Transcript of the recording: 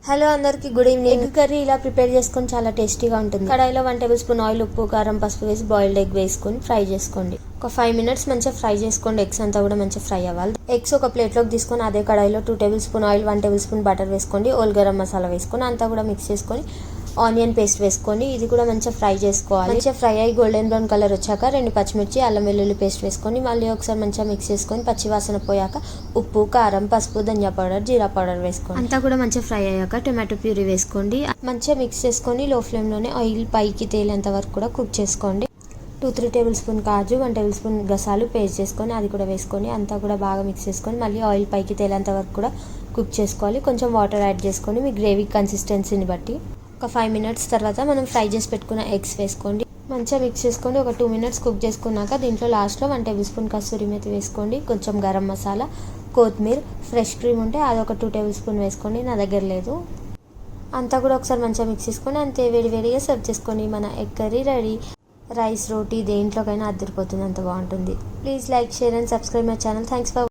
Hello అందరికి good evening. Egg curry ఇలా prepare చేసుకొని చాలా టేస్టీగా ఉంటుంది. కడాయిలో 1 టేబుల్ స్పూన్ ఆయిల్, ఉప్పు, కారం, పసుపు వేసి బాయిల్డ్ ఎగ్ వేసుకొని ఫ్రై చేసుకోండి. ఒక 5 మినిట్స్ మంచిగా ఫ్రై చేసుకోండి. ఎగ్స్ అంతా కూడా మంచిగా ఫ్రై అవ్వాలి. ఎగ్స్ ఒక ప్లేట్లోకి తీసుకొని అదే కడాయిలో 2 table spoon oil, 1 table spoon butter వేసుకోండి. ఓల్ గరం మసాలా వేసుకొని అంతా కూడా మిక్స్ చేసుకొని ఆనియన్ పేస్ట్ వేసుకోండి. ఇది కూడా మంచిగా ఫ్రై చేసుకోవాలి. మంచిగా ఫ్రై అయ్యి గోల్డెన్ బ్రౌన్ కలర్ వచ్చాక 2 పచ్చిమిర్చి, అల్లం వెల్లుల్లి పేస్ట్ వేసుకొని మళ్ళీ ఒకసారి మంచిగా మిక్స్ చేసుకొని పచ్చి వాసన పోయాక ఉప్పు, కారం, పసుపు, ధనియా పౌడర్, జీరా పౌడర్ వేసుకోండి. అంతా కూడా మంచిగా ఫ్రై అయ్యాక టొమాటో ప్యూరీ వేసుకోండి. మంచిగా మిక్స్ చేసుకొని లో ఫ్లేమ్లోనే ఆయిల్ పైకి తేలేంత వరకు కూడా కుక్ చేసుకోండి. 2-3 టేబుల్ స్పూన్ కాజు, 1 టేబుల్ స్పూన్ గసాలు పేస్ట్ చేసుకొని అది కూడా వేసుకొని అంతా కూడా బాగా మిక్స్ చేసుకొని మళ్ళీ ఆయిల్ పైకి తేలేంత వరకు కూడా కుక్ చేసుకోవాలి. కొంచెం వాటర్ యాడ్ చేసుకొని మీ గ్రేవీ కన్సిస్టెన్సీని బట్టి ఒక 5 మినిట్స్ తర్వాత మనం ఫ్రై చేసి పెట్టుకున్న ఎగ్స్ వేసుకోండి. మంచిగా మిక్స్ చేసుకోండి. ఒక 2 మినిట్స్ కుక్ చేసుకున్నాక దీంట్లో లాస్ట్లో 1 టేబుల్ స్పూన్ కస్తూరి మేతి వేసుకోండి. కొంచెం గరం మసాలా, కొత్తిమీర, ఫ్రెష్ క్రీమ్ ఉంటే అది ఒక 2 టేబుల్ స్పూన్ వేసుకోండి. నా దగ్గర లేదు. అంతా కూడా ఒకసారి మంచిగా మిక్స్ చేసుకొని అంతే వేడివేడిగా సర్వ్ చేసుకోండి. మన ఎగ్ కర్రీ రెడీ. రైస్, రోటీ దేంట్లోకైనా అద్దరిపోతుంది, అంత బాగుంటుంది. Please like, share and subscribe my channel. Thanks for